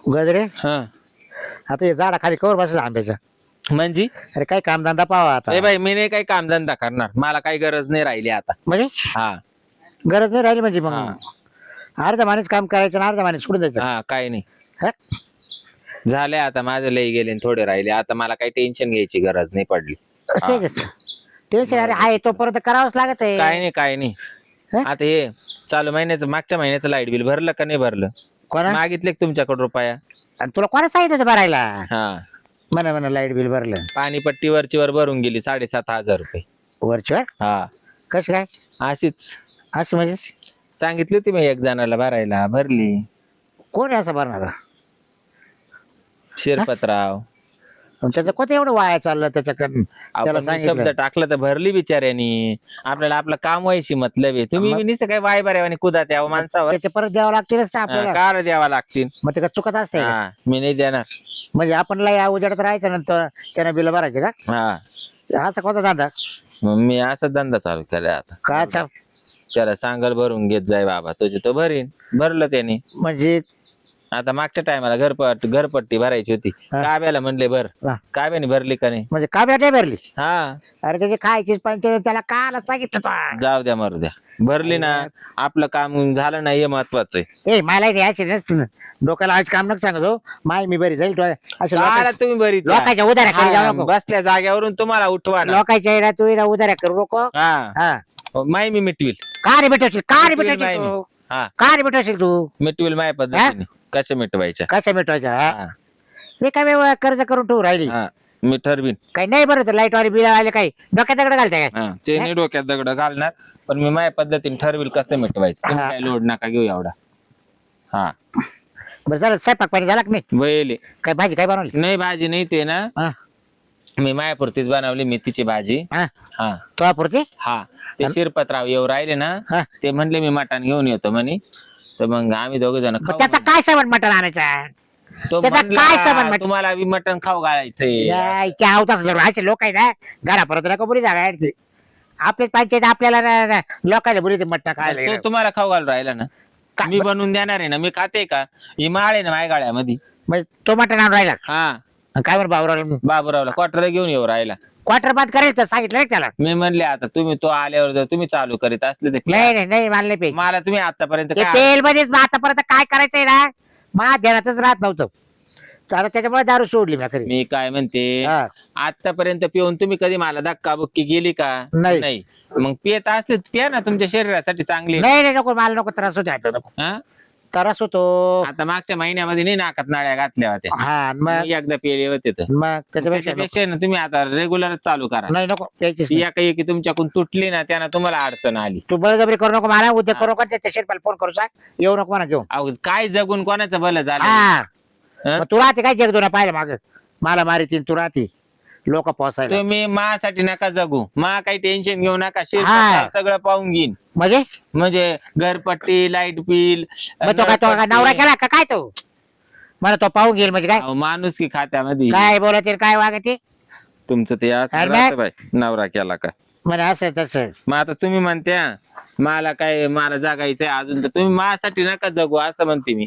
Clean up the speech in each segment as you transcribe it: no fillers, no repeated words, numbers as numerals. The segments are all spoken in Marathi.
गजरे हा आता हे झाडाखाली कवर बसला आंब्याच्या. म्हणजे अरे काय कामधंदा पावा आता. ए बाई मी नाही काही कामधंदा करणार, मला काही गरज नाही राहिली आता. म्हणजे हा गरज नाही राहिली म्हणजे मग हा अर्धा माणूस काम करायचं आणि अर्धा माणूस सोडून द्यायचं. हा काही नाही, हा? झाले आता माझं लई गेले आणि थोडे राहिले, आता मला काही टेन्शन घ्यायची गरज नाही पडली. ठीक आहे. टेन्शन अरे आहे तोपर्यंत करावंच लागत आहे. काय नाही काय नाही. हा? आता हे चालू महिन्याचं मागच्या महिन्याचं लाईट बिल भरलं का नाही भरलं? कोणा मागितले का तुमच्याकडे रुपया? आणि तुला कोणा सांगितलं होतं भरायला? हा म्हणा म्हणा लाईट बिल भरलं. पाणीपट्टी वरची वर भरून गेली 7,500 रुपये. वरच्या हा कसं काय अशीच असं म्हणजे सांगितली होती मी एक जणाला भरायला, भरली. कोण आहे असं भरणार? शिरपतराव. त्याचं कोणतं एवढं वाया चाललं त्याच्याकडून त्याला आपण शब्द सांगितलं. टाकलं तर भरली बिचाऱ्यानी. आपल्याला आपलं काम व्हायची मतलब आहे. तुम्ही मग- नुसतं काय वाय बऱ्यावानी कुदा त्या माणसावर त्याचे परत द्यावं लागतीलच ना आपल्याला. कार द्यावा लागतील. मग ते का चुकत असते का? हा मी नाही देणार. म्हणजे आपण या उजेडात राहायचं नंतर त्यानं बिल भरायचे का? हा असा कोणता धंदा मग मी असा धंदा चालू केलाय आता. काय त्याला सांगल भरून घेत जाय बाबा, तुझे तो भरीन. भरलं त्याने. म्हणजे आता मागच्या टायमाला घरपट्टी भरायची होती. हा. काव्याला म्हणले भर, हा. काव्याने भरली का नाही? म्हणजे का नाही भरली? हा अरे त्याची खायची पण त्याला काला सांगितलं तो. जाऊ द्या मरू द्या, भरली ना. आपलं काम झालं नाही हे महत्वाचं आहे. ए मला यायचे नसतं डोक्याला आज काम नको सांगतो माय मी बरी जाईल असे काला तुम्ही भरी त्या. लोकांच्या उधाऱ्या करी जाऊ नको. बसल्या जाग्यावरून तुम्हाला उठवा ना. लोकांच्या येड्या तू येड्या उधाऱ्या करू नको. हा हा माय मी मिटविल. का रे भेटवशील का रे मिटविल माय भेटवशील मी. तू? हा का रे भेटवशील तू? मिटविल माय पद्धतीने. कशा मिटवायच्या? कशा भेटवायच्या? हा. मी काय वेळ कर्ज करून ठेवू राहिली हा मी ठरवीन. काही नाही बरं लाईट वाले बिल आले काही डोक्यात दगड घालते काय? हा ते नाही डोक्यात दगड घालणार, पण मी माझ्या पद्धतीने ठरविल कसं मिटवायचं. तुम्ही हा. काय लोड नका घेऊ एवढा. हा बरं झालं स्वयंपाक पाणी झाला की नाही? बैले काय भाजी काय बनवली? नाही भाजी नाही ते ना, हा मी मायापुरतीच बनवली मेथीची भाजी. हा हा तुझ्या पुरती? हा ते शिरपतराव येऊ राहिले ना, हा ते म्हणले मी मटण घेऊन येतो म्हणे. तर मग आम्ही दोघ जण मग त्याचा काय सामान मटण आणायचा? तो त्याचा म्हणला, काय सामान मटण? तुम्हाला बी मटण खाऊ घालायचंय. आवताच जरूर असे लोक आहे ना घरापर्यंत नका बुरी जागा आहे ती. आपलेच पंचायत आपल्याला लोकांना बुरी मटण तो खायला तुम्हाला खाऊ घालून राहिला ना. का- मी बनवून देणार आहे ना. मी खाते का? ही माळ आहे ना माझ्या गाळ्यामध्ये. म्हणजे तो मटण आणून राहिला हा आणि काय बरं बाबूराव बाबूरावला क्वार्टर घेऊन येऊ राहिला. क्वार्टर बाद करेल तर सांगितलं नाही त्याला? मी म्हणले आता तुम्ही तो आल्यावर जर तुम्ही चालू करीत असले तर नाही नाही नाही मानले पाहिजे मला तुम्ही आतापर्यंत ते काय तेल मध्येच आतापर्यंत काय करायचंय ना माझ्या ध्यानातच राहत नव्हतं. तर त्याच्यामुळे दारू सोडली मी खरी. मी काय म्हणते, हा. आतापर्यंत पिऊन तुम्ही कधी मला धक्काबुक्की गेली का? नाही. मग पियत असले तर पिया ना, तुमच्या शरीरासाठी चांगली. नाही नाही नको मला नको त्रास होतो आता नको हा? त्रास होतो. आता मागच्या महिन्यामध्ये नाही नाकात नाळ्या घातल्या होत्या. हा मग मी एकदा पेले होते तर. मग त्याच्यापेक्षा नको. त्याच्यापेक्षा ना तुम्ही आता रेग्युलरच चालू करा. नाही नको प्यायचीच नाही. ती एका तुमच्याकडून तुटली ना, त्यानं तुम्हाला अडचण आली. तू बळजबरी करू नको मला उद्या करू नका त्याच्या शेरपाला फोन करू सांग येऊ नको म्हणा घेऊन. अहो काय जगून कोणाचं भलं झालं? हा हं? मग तू राहते काय जगदोना पाहिलं माग मला मारितील तू राहते लोक पोसायला तुम्ही मासाठी नका जगू. मा काही टेन्शन घेऊ नका. हा. शिरपतराव सगळं पाहून घेईन. म्हणजे घरपट्टी, लाईट बिल. मग तो काय तो काय नवरा केला का काय तो मला तो पाहून घेईल म्हणजे काय माणूस की खात्यामध्ये काय बोलायचे काय वागते तुमचं ते असं अरे राहतं बाई, नवरा केला का. म्हणजे असं तसं. मग आता तुम्ही म्हणत्या मला जगायचंय अजून, तर तुम्ही माझ्यासाठी नका जगू असं म्हणते मी.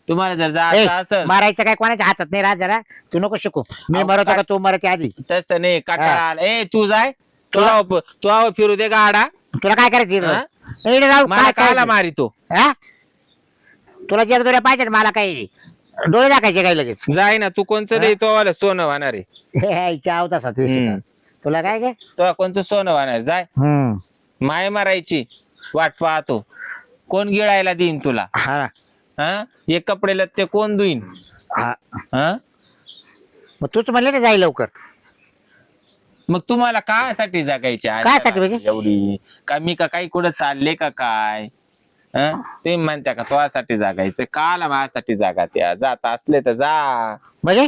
तुम्हाला जर ए, जायचं असेल मारायचं काय कोणाच्या हातात नाही राहत जरा तू नको शिकू मी अहो, मरतो काय- का तू मरते आधी तसं नाही. कटाळा हा. आला. ए तू जाय, तू आव फिरू दे गाडा. तुला काय करायचं हा? इकडे राहू मला काय काला करायचं? मारितो. हा? तुला जगदोऱ्या पाहिजे ना मला काही डोळे दाखायचे काही लगेच जाय ना तू कोणचं हा? नाही तो वाला सोनं वाहणार आहे. चावता सात हम्म. तुला काय काय तो कोणचं सोनं वाहणार जाय. माय मारायची वाट पाहतो. कोण गिळायला देईन तुला? हा ना. हा हे कपडे लत्ते कोण धुईन? हा. हा मग तूच म्हणले ना जाई लवकर मग तुम्हाला कायसाठी जगायचे आहे? कायसाठी म्हणजे? एवढी का मी का काही कुठं चालले का काय? हं? ते म्हणत्या का तुझ्यासाठी जागायचं काला माझ्यासाठी जागा त्या जात असले तर जा. म्हणजे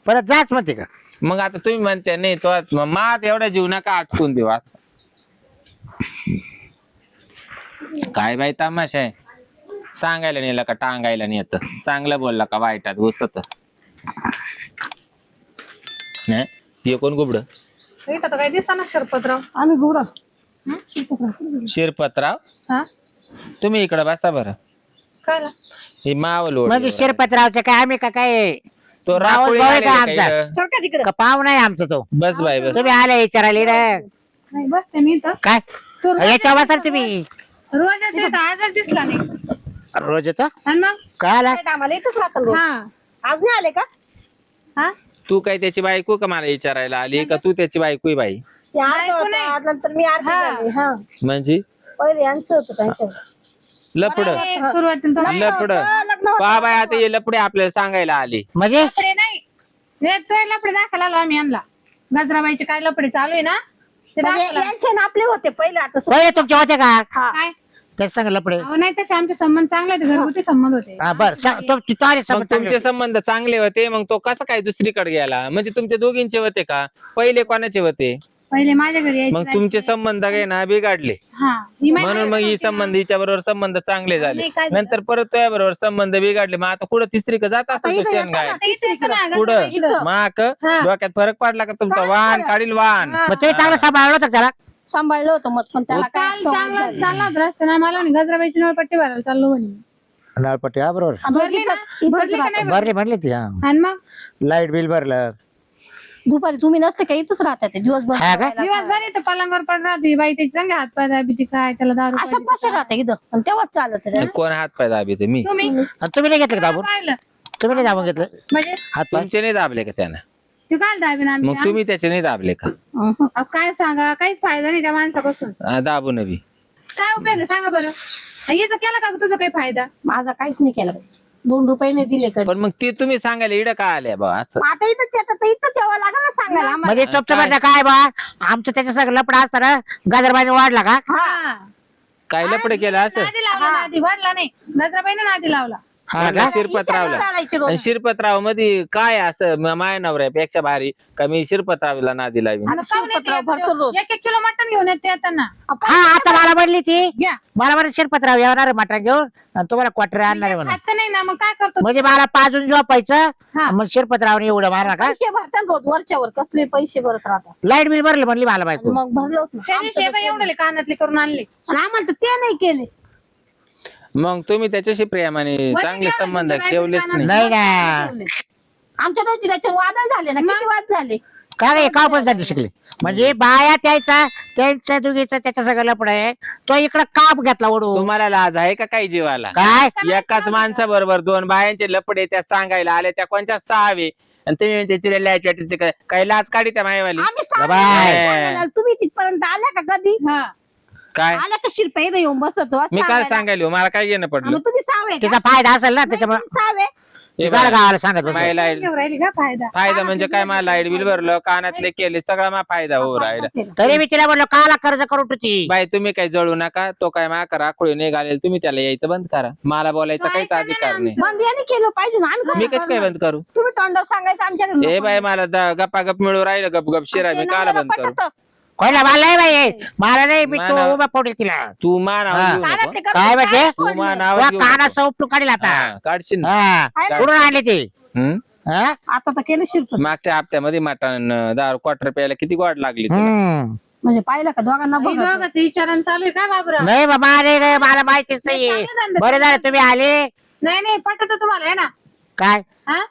परत जाच म्हणते का? मग आता तुम्ही म्हणते नाही तो मात एवढ्या जीव नका आटकून देऊ असं. काय बाई तमाशा आहे. सांगायला नेलं का टांगायला नेत. चांगलं बोलला का वाईटात घुसत. हे कोण गुबड? इथं तर काही दिसा ना शिरपतराव. आम्ही गुरा शिरपतराव हा तुम्ही इकडे बसा बरं. काय ना? हे मावल म्हणजे शिरपतरावचे काय आम्ही का काय तो मावळ राखोळी भाऊ आहे आलेला का काय आमचा? ग? सरका तिकडे का पाहू नाही आमचा तो. बस बाई बस. तुम्ही आले विचारायला रे नाही बसते मी तर काय तो रोज याच्यावर येतो, बसाल तुम्ही रोज येते तर आजच दिसला नाही रोज येतो आणि मग काय आला आम्हाला इथंच राहतो हा आज नाही आले का हा तू काय त्याची बायको का मला विचारायला आली का तू त्याची बायको आहे बाई? ते अर्ध बायको होतं, नाही. आज नंतर मी आरती हा. झाली हा म्हणजे पहिले यांचं होतं त्यांच्यावर लपड सुरुवातीला तो लपड लग्न होतं. पहा बाई आता हे लपडे आपल्याला सांगायला आली. म्हणजे लपडे नाही हे तो लपडे दाखवायला आलो आम्ही यांना गजराबाईचे काय लपडे चालू आहे ना ते म्हणजे दाखवायला. यांचे ना आपले होते पहिले आता पहिले तुमचे होते का हा. काय तेच सांग लपडे अहो नाही तसे आमचे संबंध चांगले होते घरगुती संबंध होते हा बर तू आले मग तुमचे संबंध चांगले होते मग तो कसा काय दुसरीकडे गेला म्हणजे तुमचे दोघींचे होते का पहिले कोणाचे होते? पहिले माझ्या घरी यायचे मग तुमचे संबंध काय ना बिघडले हा ही माझी म्हणून मग ही होती ना. संबंध हिच्या बरोबर संबंध चांगले झाले नाही, काय झालं? नंतर परत तुझ्या बरोबर संबंध बिघडले मग आता कुठं तिसरी का जात असं इथं शेण येतो गाय ना. आता इथे येतो ना, कुठं गजराबाई. माक हा. डोक्यात फरक पडला का तुमचा वाहन काढील वाहन हा. मग तुम्ही चांगलं सांभाळलं होतं त्याला सांभाळलं होतं मग पण त्याला काय काल चांगलं चालला होता रस्त्याने मला म्हणे गजराबाईची नळपट्टी भरायला चाललो म्हणे नळपट्टी हा बरोबर भरली ना भरली का नाही भरली म्हणली ती हा आणि मग लाईट बिल भरलं दुपारी तुम्ही नसते का इथंच राहतात ते दिवसभर हा का? दिवसभर येतो पलंगावर पड राहते बाई त्याची चांगले हात पाय दाबी काय त्याला दारू अशा पाहिजे. पाशे राहते इथं आणि तेव्हाच चालत रे. कोण हात पाय दाबी मी तुम्ही आणि तुम्ही नाही घेतलं का दाबून पाहिलं तुम्ही नाही दाबून घेतलं म्हणजे हात पाय तुमचे नाही दाबले का त्यानं तू काय दाबीन आम्ही मग तुम्ही त्याचे नाही दाबले का? अहो, काय सांगा काहीच फायदा नाही त्या माणसापासून दाबू नवी काय उपयोग आहे सांगा बरं याचा केला का तुझा काही फायदा माझा काहीच नाही केला बाई. 2 रुपये नाही दिले कधी पण मग ते तुम्ही सांगायला इड का आल्या बा असं आता इथंच येतात तर इथंच यावं लागलं ना सांगायला आम्हाला. म्हणजे तुमचं म्हणणं काय बा आमचं त्याच्या सगळं लपडा असताना गजरबाईने वाढला का हा काय लपड केलं असं नादी लावला नादी वाढला नाही गजराबाईने नादी लावला हा म्हणलं का शिरपतरावला चालायचे रोज. आणि शिरपतराव मध्ये काय असं माय नवऱ्यापेक्षा भारी का मी शिरपतरावला नादी लावी आता शिरपतराव भरतो रोज. 1 किलो मटण घेऊन येते येताना हा आता मला म्हणली ती घ्या मला म्हणत शिरपतराव येणार मटण घेऊन आणि तुम्हाला क्वार्टर आणणार आहे म्हणून खात नाही ना मग काय करतो म्हणजे मला पाजून झोपायचं हा. मग शिरपतरावने एवढं मारला का पैसे भरतात रोज वरच्यावर कसले पैसे भरत राहतात लाईट बिल भरलं म्हणली मला बायको मग भरलोच ना. त्या दिवशी हे बाई एवढे कानातले करून आणले आणि आम्हाला तर ते नाही केले मग तुम्ही त्याच्याशी प्रेमाने चांगले केलं संबंध तुमच्या ठेवलेच बायकोने नाही नाही ना आमच्या दोघी त्याच्यावर वाद झाले ना किती वाद झाले का रे का पण शिकले म्हणजे बाया त्याचा त्यांच्या दुगीचा त्याच्या सगळं लपड आहे तो इकडं काप घेतला ओढू तुम्हाला लाज आहे का काही जीवाला? काय एकाच माणसाबरोबर 2 बायांचे लपडे त्या सांगायला आले त्या कोणत्या 6वे आणि तुम्ही त्याची लाईट वाटते काही लाज काढी त्या मायवाली आम्ही बाय. सांगायला तुम्ही तिथपर्यंत आल्या का कधी हा काय आल्या का शिरपे इथं येऊन बसतो मी काय सांगायला हो? मला काय घेणं पडलं मग तुम्ही सावे का? त्याचा फायदा असेल ना नाही, त्याच्यामुळे तुम्ही सावे हे गावाला बघा, गावाला सांगत बस माय लाईट घेऊन राहिली का फायदा फायदा म्हणजे काय मला लाईट बिल भरलं कानातले केले सगळा मा फायदा हो राहिला तरी मी तिला म्हणलो काला कर्ज करून तुझी बाई तुम्ही काही जळू नका तो काय माका राखोळी नाही घालेल तुम्ही त्याला यायचं बंद करा मला बोलायचा काहीच अधिकार नाही बंद याने केलं पाहिजे ना आम्ही मी कसं कसं काय करणार? बंद करू? तुम्ही तोंडावर सांगायचं आमच्याकडे ए बाई मला गप्पा गप मिळू राहिलं गप गप शिरा मी काला बंद करू कोणाला मला नाही बाई मला नाही मी तो मला- उभा पडेल तिला तू मा नाव हा. घेऊ नको. काय म्हणजे? तू मा नाव तुला घेऊ काना नको. सौपटू काढील आता हा, काढशील ना. हा आहे ना? कुठून आणली ती हम्म? हा? आता तर केलं शिरपत मागच्या हप्त्यामध्ये मटण 10 क्वार्टर प्यायला किती गोड लागली तुला? हम्म. म्हणजे पाहिलं का दोघांना बघ दोघांचं विचारण चालू आहे का बाबरा नाही बाबा अरे रे, मला माहितीच नाही बरं झालं तुम्ही आले नाही नाही पटत तुम्हाला आहे ना काय हा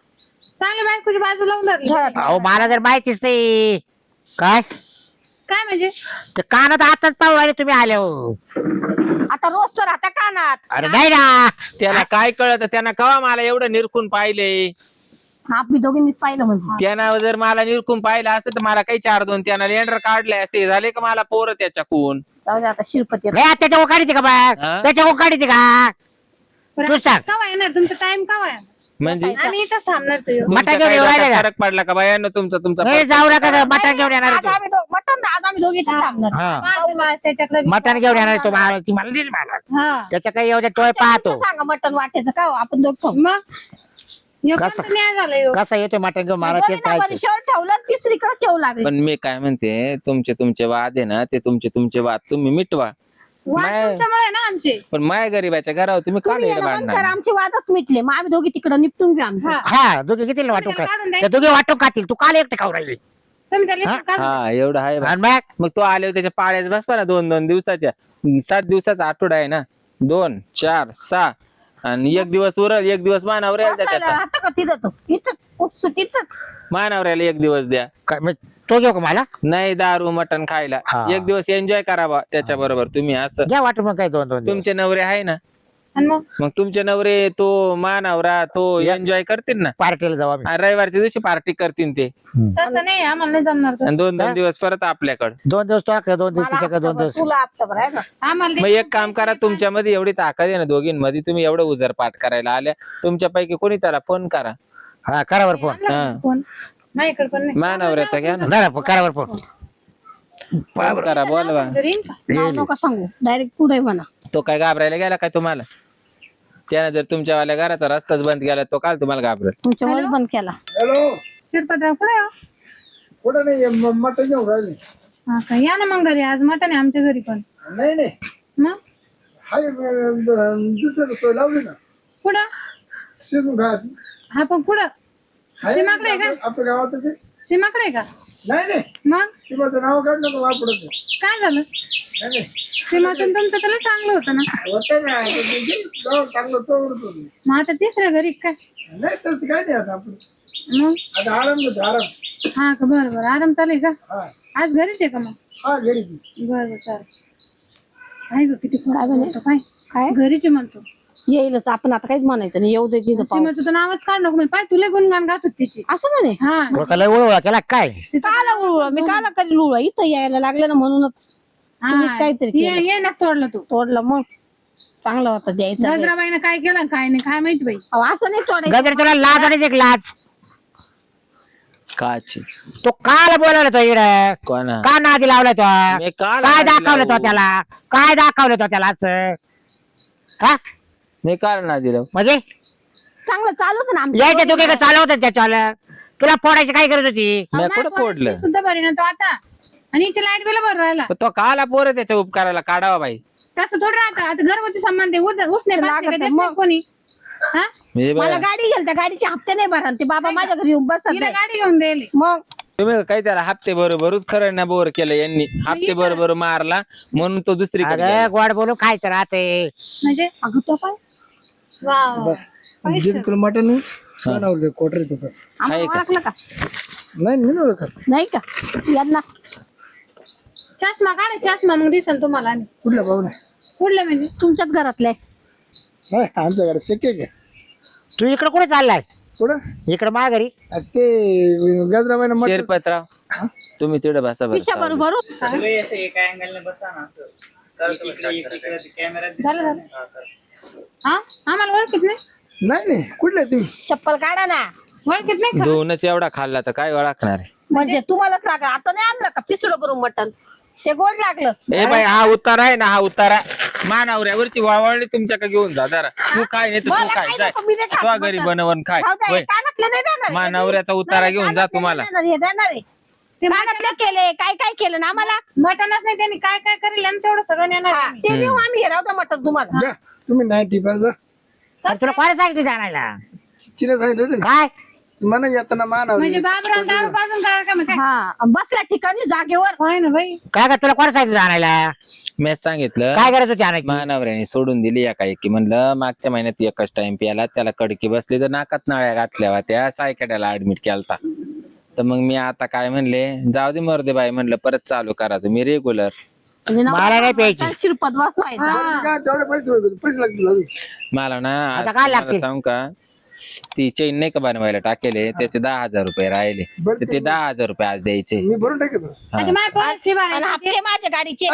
चांगली बायकोची बाजू लावून धरली अहो मला जर माहितीच नाही काय काय म्हणजे ते कानात आताच पाहू आले तुम्ही आले हो आता रोज तर आता कानात अरे नाही ना त्याला काय कळत त्यांना कवा मला एवढं निरखून पाहिले आम्ही दोघींनीच पाहिलं म्हणजे त्यानं जर मला निरखून पाहिलं असतं तर मला काही 4-2 त्यानं लेंडर काढले असते झाले का मला पोरं त्याच्याकून जाऊ दे आता शिरपती नाही त्याच्या काढते का बा हा? त्याच्या काढते का तू सांग कवा येणार तुमचा टाइम कवा आहे म्हणजे आम्ही इथंच थांबणार तुझ्या मटण तुमच्या घेऊन काही येऊ राहिले डोक्यात का? फरक पडला का बायांनो तुमचा नाही जाऊ नका मटण घेऊन येणार आज आहे तो. आम्ही मटण आज आम्ही दोघी इथे थांबणार हा त्याच्याकडे मटण घेऊन येणार आहे तो मला ती मला दिली मला हा त्याच्या काही येऊ दे तोय पाहतो सांगा मटण वाटायचं का हो? आपण दोघ खाऊ. मग ह्यो कसं? कोणता न्याय झाला ह्यो? कसा येतो मटण घेऊन मला तेच दोन्ही पाहायचं वर्षावर ठेवलं आणि तिसरीकडे ठेवू लागले पण मी काय म्हणते तुमचे वाद आहे ना ते तुमचे वाद तुम्ही मिटवा वाद नाही. तुमच्यामुळे आहे ना आमचे पण माय गरीबाच्या घरावर तुम्ही का तुम्ही नाही येणं बंद करा, भांडणार आमचे वादच मिटले मग आम्ही दोघी तिकडे निपटून घेऊ आमचं हा हा दोघे किती वाटू त्याला काढून का द्या. ते दोघे वाटू खातील तू काल एकटे खाऊ राहिली तुम्ही त्याला इकडे काढून हा एवढं आहे बा. आणि मग मग तो आले त्याच्या पाळ्याच बसवा ना 2-2 दिवसाच्या 7 दिवसाचा आठवडा आहे ना 2 4 6 आणि एक दिवस उरल, एक दिवस मानावर यायला द्या बसायला त्याचा. राहतं का तिथं तो इथंच उठस तिथंच मानावर एक दिवस द्या. काय मग तो घेऊ का मला नाही दारू मटण खायला हा. एक दिवस एन्जॉय करावा त्याच्या बरोबर तुम्ही. असं घ्या वाटून मग काय 2-2 दिवस. तुमचे नवरे आहे ना, आणि मग मग तुमचे नवरे तो मानावरा तो एन्जॉय करतील ना. पार्टीला जाऊ आम्ही. आणि रविवारच्या दिवशी पार्टी करतील ते. तसं नाही आम्हाला नाही जमणार तो. आणि 2-2 दिवस परत आपल्याकडे. 2 दिवस तो का 2 दिवस मला तिच्या का 2 हप्ताभर, दिवस. तुला हप्ताभर आहे का आम्हाला मग एक काम करा, तुमच्यामध्ये एवढी ताकद आहे ना दोघींमध्ये, तुम्ही एवढं उजरपाट करायला आल्या, तुमच्यापैकी कोणी त्याला फोन करा. हा करावर फोन. हा. फोन माझ्याकडे पण नाही. मानावऱ्याचा घ्या ना, जरा करावर फोन. फोन करा, बोलवा. घरी येईन का? नाव नका सांगू डायरेक्ट पुढे म्हणा. तो काय घाबरायला गेला काय तुम्हाला? त्याने जर तुमच्यावाल्या घराचा रस्ताच बंद केला तो काल तुम्हाला घाबरेल. तुमच्यामुळे बंद केला. हॅलो शिरपतराव कुठे हो? कुठं नाही मटण घेऊन राहिले. हा का, या ना मग घरी, आज मटण आहे आमच्या घरी पण. नाही नाही मग हाय दुसरं सोय लावली ना कुठं? शिजून खायची. हा पण कुठं? हाय सीमाकडे आहे का? आपल्या गावात ते सीमाकडे आहे का? नाही नाही मग सीमाचं नाव काढलं का वापरत काय झालं? नाही नाही सीमाचं तुमचं त्याला चांगलं होतं ना. होतं ना आता ते गाव चांगलं चोरत होतं. मग आता तिसऱ्या घरी काय? नाही तसं काय नाही आता आपण मग आता आराम होतो आराम. हा का, बरं बरं, आराम चालू आहे का? हा आज घरीच आहे का मग? हा घरी बरं बरं चालेल. आहे ग किती काय काय म्हणे? म्हणतो काय? काय घरीच आहे म्हणतो. येईलच, आपण आता काहीच म्हणायचं नाही, येऊ दे तिथं पाहू. सीमाचं तर नावच काढ नको म्हणजे, पाय तुला गुणगान गात होती तिची. असं म्हणे हा ओळखायला ओळखा केला काय. काला उळवळ मी काला कधी लुळवा इथं यायला लागलं ना म्हणूनच तुम्हीच काहीतरी केलं. ये नस तोडलं तू. तोडलं मग चांगलं होतं द्यायचं. गजराबाईनं काय केलं काय नाही काय माहिती बाई. अहो, असं नाही तोडायचं. गजर तुला लाज आणि एक लाज. काची तो काल बोलावला तो इकडे. कोणा का नादी लावलाय तो? मी काल काय नादी दाखवलं तो लावू? त्याला? काय दाखवलं तो त्याला असं? हा मी काल ना दिलं. म्हणजे चांगलं चालू होतं ना यायच्या आमचं. दोघे चालवत त्याच्यावाला. तुला फोडायची काय गरज होती? मी अहो, कुठं माझ्या फोडलं? पोराची सुद्धा बरी ना तो आता. आणि हिची लाईट बिल भर राहिला. पण तो काला पोर त्याच्या उपकाराला काढावा बाई. तसं थोडं राहतं. आता घरगुती संबंध आहे. उसने लागत पासने का नाही, देत मग. नाही कोणी. हा म्हणजे मला बाई, गाडी घेईल त्या गाडीचे हप्ते नाही भरा ते बाबा माझ्या घरी येऊन बसत तिला नाही. गाडी घेऊन द्यायला. मग तुम्ही काय त्याला हप्ते बरोबरच खरं ना बोर केलं यांनी. हप्ते बरोबर मारला म्हणून तो दुसरीकडे अरे गेला. गोड बोलू खायचं राहते. म्हणजे अगं तो काय वा दीड किलो मटण बनवलं कोटरी तुझं. आम्हाला आहे का? ओळखलं का नाही मी नाही ओळखत. नाही का यांना चष्मा काढा चष्मा मग दिसन तुम्हाला. आणि कुठल्या पाहुणे कुठलं म्हणजे? तुमच्याच घरातले नाही आमच्याकडे शक्य आहे का? तू इकडे कुठे चाललाय? कुठं इकडे मा घरी. आ, ते गजराबाईनं मटण शेरपतराव तुम्ही तिकडे बसा बरं. पिशा बरोबर झालं झालं. हा आम्हाला ओळखीत नाही. नाही नाही कुठले तुम्ही चप्पल काढा ना. ओळखीत नाही का? दोनच एवढा खाल्ला तर काय ओळखणार आहे? म्हणजे तुम्हालाच लागलं आता नाही आणलं का पिसडं करून मटण ते गोड लागलं. ए बाई हा उतारा आहे ना, हा उतारा मानावऱ्यावरची वावळली तुमच्याकडे घेऊन जा जरा. तू काय नाही तर मला तू खाय काही जाय. नको, मी नाही खात तू घरी मटण. बनवून खाय. खाऊ द्या, होय. हे कानातले नाही देणार. मानावऱ्याचा उतारा नाही, घेऊन जा कानातले तुम्हाला. नाही देणार, हे देणार आहे. ते कानातले केले काय काय केलं ना आम्हाला. मटणच नाही त्यांनी काय काय करेल आणि तेवढं सगळं नेणार हा, त्यांनी. ते नेऊ आम्ही हे राहू द्या मटण तुम्हाला. जा तुम्ही नाही टिपा जा. अरे तुला कोणा सांगितलं जाणायला? तिने सांगितलं होतं ना. काय? म्हणा येताना मानावर म्हणजे बाबराव दारू पाजून काय का काय? हा बसल्या ठिकाणी जागेवर. होय ना बाई. काय का तुला कोणा सांगितलं जाणायला? मी सांगितलं काय गरज होती आणायची? मानावऱ्याने सोडून दिली एकाएकी. म्हणलं मागच्या महिन्यात एकच टाइम प्याला, त्याला कडकी बसली तर नाकात नाळ्या घातल्या होत्या, सायकड्याला ऍडमिट केलता. तर मग मी आता काय म्हणले, जाऊ दे मरदे बाई, म्हणलं परत चालू करा तुम्ही रेग्युलर. म्हणजे मला नाही प्यायची. नवरा शिरपत बसवायचा. काय तेवढे पैसे होते, पैसे लागतील अजून. मला ना आज आता काय तुम्हाला लागतील? सांगू का, ती चैन नाही का बनवायला टाकेले, त्याचे 10,000 रुपये राहिले. बरं तर ते 10,000 रुपये आज द्यायचे. मी भरून टाकेतो. हा. म्हणजे माझ्या पोरात फी आणि भरायची. हप्ते माझ्या गाडीचे.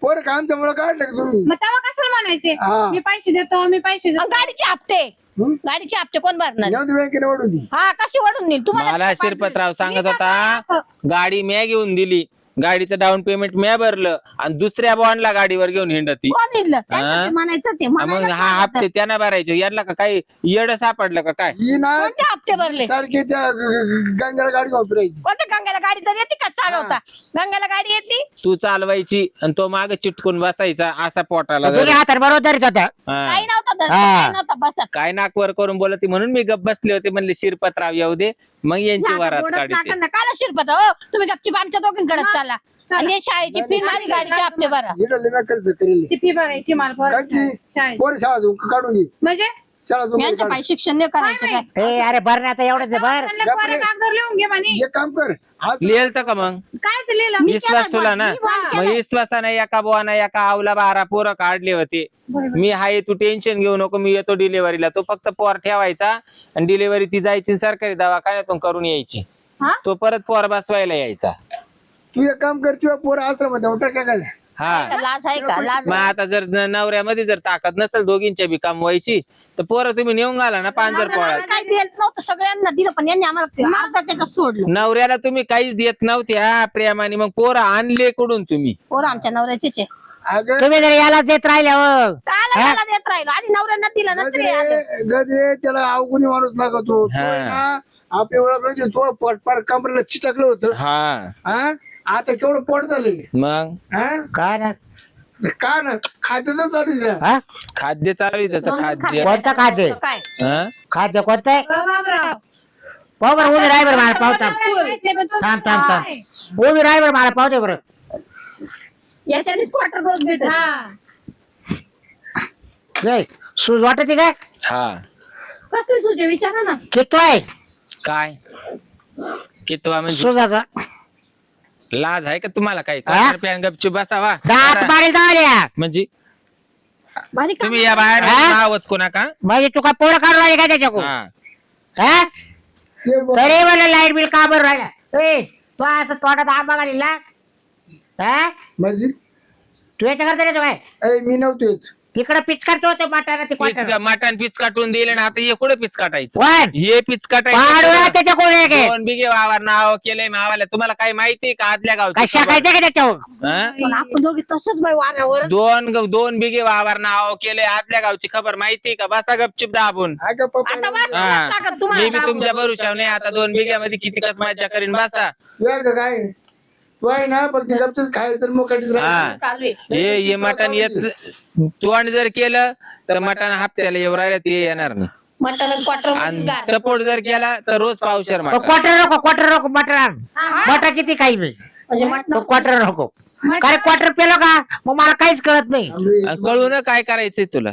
पोरं का आमच्यामुळे काढले का तुम्ही? मग तेव्हा कशाला म्हणायचे हा. मी पैसे देतो मी पैसे देतो. आणि गाडीचे हप्ते हं? गाडीचे हप्ते कोण भरणार. जाऊ दे बँकेने वाढू दे. हा कशी वडून नेईल तुम्हाला. मला शिरपतराव सांगत मी होता, काय असं- गाडी म्या घेऊन दिली, गाडीचं डाऊन पेमेंट म्या भरलं आणि दुसऱ्या बॉन्डला गाडीवर घेऊन हिंडती. कोण नेलं त्यांचं ते म्हणायचं ते मग म्हणायला हा काय हप्ते त्यांना भरायचे. याला का काही येड सापडलं का काय? ही ना कोणते हप्ते भरले. सारखी त्या गंगाला गाडी वापरायची. कोणत्या गंगाला गाडी तर येते का चालवता. गंगाला गाडी येते. तू चालवायची आणि तो मागे चिटकून बसायचा असा पोटाला दोन्ही धरून. हातात बरोबर धरीत होता. हा. काही नव्हतं धरत, हा. काही नव्हतं बसत. काय नाकवर करून बोलती म्हणून मी गप्प बसले होते. म्हणले शिरपतराव येऊ दे मग यांची वरात काढते. काला शिरपत हो तुम्ही गपची आमच्या दोघींकडे चाला. आणि हे शाळेची फी माझी गाडीचे हप्ते भरा. हिला लिम्या खर्च करेल. ती फी भरायची मला काढची शाळेत. पोर शाळा काढून घे. म्हणजे चला तुम्ही यांच्या पायी शिक्षण नाही करायचं काय ए अरे बर ना आता एवढंच आहे, बर म्हणलं कोऱ्या कागदावर लिहून घे म्हणे. एक काम कर आज लिहिलं का मग कायच लिहिलं विश्वास तुला ना मग विश्वासाने एका बुवाना एका आवला 12 पोरं काढले होते. मी हाय तू टेन्शन घेऊ नको, मी येतो डिलिव्हरीला. तो फक्त पोर ठेवायचा आणि डिलिव्हरी ती जायची सरकारी दवाखान्यातून करून यायची. हा? तो परत पोर बसवायला यायचा. तू एक काम कर किंवा पोर आश्रमात होता काय हा लाज आहे का लाज मग आता जर नवऱ्यामध्ये जर ताकद नसेल दोघींच्या बी कमवायची तर पोरं तुम्ही नेऊन घाला ना पांजर पोळात. काय देत नव्हतं सगळ्यांना दिलं पण यांनी आम्हाला अर्धा त्याच्यात सोडलं. नवऱ्याला तुम्ही काहीच देत नव्हते हा प्रेमाने, मग पोरं आणले कुठून तुम्ही? पोरं आमच्या नवऱ्याचेच आहे. अगं तुम्ही जर याला देत राहिले हो काला मला देत राहिलो आधी नवऱ्यांना दिलं नंतर हे आलं. गजरे त्याला अवगुणी माणूस लागतो आपल्या वेळा म्हणजे तो पोट पार कमरेला चिटकलं होतं. हा आता केवढं पोट झालं मग काय ना का ना खाद्याच चालू द्या. हा? खाद्य चालू आहे तसं खाद्य. कोणतं खाद्य काय हा? खाद्य कोणतं आहे? बाबराव. पाहू बरं उभी राय बरं मला पाहू थांब थांब थांब थांब उभी राय बरं मला पाहू दे बरं. याच्यानेच क्वार्टर रोज भेटत. हा. जय सूज वाटते काय हा कसली सुजे विचारा ना. किती आहे काय कितवा म्हणजे सुजाचा लाज आहे का तुम्हाला? काही हा? पॅन गपचूप बसावा दात बारीक दावल्या म्हणजे भारी काम तुम्ही या बाहेर हा? आवाज कोणा का? म्हणजे तू का पोळं काढून राहिली काय त्याच्याकडून हा हा? ते बघ. तरी मला लाईट बिल का बरं राहिला ए तू असं तोंडात आंबा घालील ना हा म्हणजे तू याच्या करता काय ऐ, मी नव्हतो येत. तिकडं पिच करतो ते मटारा ते क्वार्टर मटण पीच काटून दिले ना आता हे कुठे पीच काटायचं? वन हे पीच पाडूया काटायचं त्याच्याकडून एक एक. 2 बिघे वावर नाव केलंय मावाला. तुम्हाला काय माहिती का आदल्या काय गावचं? शाकायचं का त्याच्यावर पण आपण दोघी तसंच बाई वाऱ्यावर 2 बिघे वावर नाव केलंय आदल्या गावची खबर माहिती का? बसा गपचिप दाबून. अगं पप्पा आता वाच हा. लागत मी तुम्हाला बी तुमच्या भरोशावर नाही आता 2 बिघ्यामध्ये किती कस मजा करीन बसा. वेळ का काय तू आहे ना फक्त गपचच खायचं तर मोकाटीच राहायचं. हा चालू आहे. हे मटण येत तू आणि जर केलं तर मटण हप्त्याला येऊ राहिलं ते येणार नाही. मटण क्वार्टर आणि सपोर्ट जर केला तर रोज पावशेर मटण. क्वार्टर नको मटर मटर किती काही बी म्हणजे मटण तो क्वार्टर नको काय क्वार्टर पेलो का मग मला काहीच कळत नाही आणि कळून काय करायचंय तुला?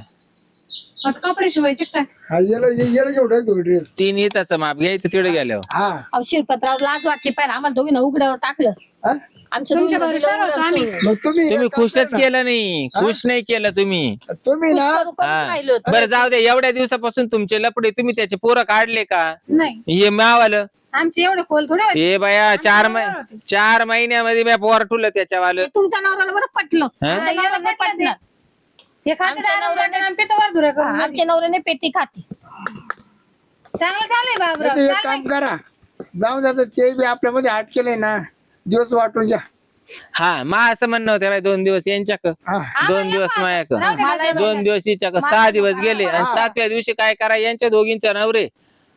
आता कपडे शिवायचे काय? हा, याला घेऊन तो ड्रेस 3 इताचं माप घ्यायचं तिकडे गेल्यावर. हा अहो शिरपतराव लाज वाटली पाहिजे आम्हाला दोघींना उघड्यावर टाकलं. हा? आमच्या तुमच्या दोघींना भरोश्यावर होतो उघड्यावर आम्ही. सोडलं. मग तुम्ही तुम्ही एक काम खुशच करा केलं नाही, खुश नाही केलं तुम्ही. ना. तुम्ही ना करू करून हा. राहिलो. बरं जाऊ दे, एवढ्या दिवसापासून तुमचे लपडे तुम्ही त्याचे पोरं काढले का? नाही हे मावालं आमचे एवढे खोल थोडे होते. हे बाया 4 महिन्यामध्ये मी पोर ठुलं त्याच्यावालं. ते तुमच्या नवऱ्याला बरं पटलं हा? आमच्या नवऱ्याला नाही पटलं. हे खाते आमच्या नवऱ्याने- आम्ही पितो धुरे करून. आमच्या नवऱ्याने पेटी खाती. चांगलं चाललंय बाबराव नाही तर एक चाललंय. काम करा जाऊन जात ते बी आपल्यामध्ये आठ केलंय ना दिवस वाटून घ्या. हा मा असं म्हणणं होतं बाई 2 दिवस यांच्याक, हा 2 दिवस मायाक, राहू दे, मला 2 दिवस हिच्याक, 6 दिवस गेले आणि 7व्या दिवशी काय करा यांच्या दोघींच्या नवरे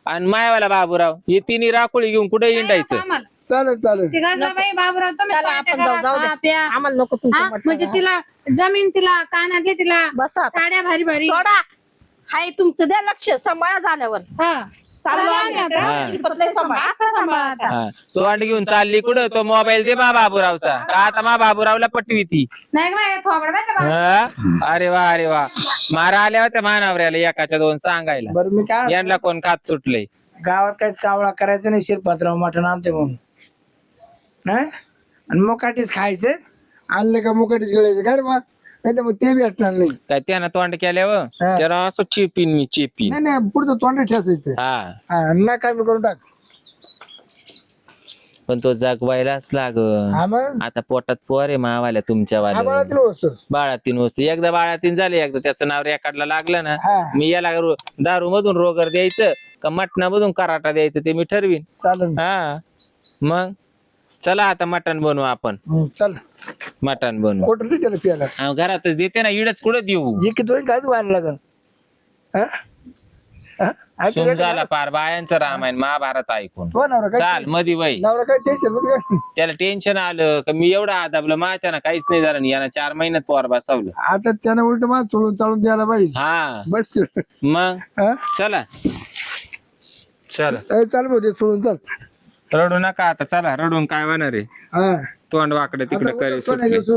आणि मायावाला बाबूराव हे तिन्ही राखोळी घेऊन कुठे हिंडायचं. आम्हाला चालेल चालेल ती गाजराबाई बाबराव तुम्ही चला, पार्ट्या आपण जाऊ, करा. जाऊ दे. हा, प्या. आम्हाला नको तुमचं हा, मटण. म्हणजे तिला जमीन तिला कानातली तिला बसा आता. साड्या भारी भारी सोडा हाय तुमचं द्या लक्ष सांभाळा झाल्यावर हा चाललो चला आम्ही आम्ही आता. हा. शिरपतराव सांभाळा. आता सांभाळा आता. हा तो अंड घेऊन चालली कुठं? तो मोबाईल दे मा बाबूरावचा का आता मा बाबूरावला पटवी ती. नाही बाय थोबड बाय का? हा? अरे वा अरे वा मारा आल्या होत्या मानावऱ्याला एकाच्या 2 सांगायला. बरं मी काय यांना कोण खात सुटलंय? गावात काही चावळा करायचं नाही शिरपात्राव मटण आणते म्हणून नाही आणि मोकाटीच खायचं आणले का मोकाटीच गिळायचं काय रे मग नाही तर मग ते बी भेटणार नाही. काय त्यानं तोंड केल्यावर हा. त्याला असं चेपीन मी चेपीन. नाही नाही पुढचं तोंड ठेसायचं हा हा ना काय मी करून टाक. पण तो जगवायलाच लाग. हा मग आता पोटात पोर आहे मावाल्या तुमच्या हा वाल्या. बाळातील वस्तू बाळातीन वस्तू एकदा बाळातीन झाले, एकदा त्याचं नाव रेकॉर्डला लागलं ना हा मी याला दारू मधून रोगर द्यायचं का मटणामधून कराटा द्यायचं ते मी ठरवीन. चालेल हा मग चला आता मटण बनवू आपण. चल मटण बनवू. कोटर त्याला प्यायला अहो, घरातच देते ना इडच कुठं देऊ. हे किती काय व्हायला लागल हा? हा? ऐकलं सुन का? झाला पार बायांचं रामायण महाभारत ऐकून. तो नवरा काय चाल मधी वय नवरा काय टेन्शन मध्ये काय त्याला टेन्शन आलं का मी एवढं आदाबलं माझ्या ना काहीच नाही झालं. यानं 4 महिन्यात पोर बसवलं. आता त्यानं उलट मला चोळून चालून द्यायला पाहिजे हा बस मग हा चला चला ए, चाल भाऊ ते सोडून चाल रडू नका आता. चला रडून काय होणार आहे? हा तोंड वाकडे तिकडे आता करे उलट तो नाही, सुटले.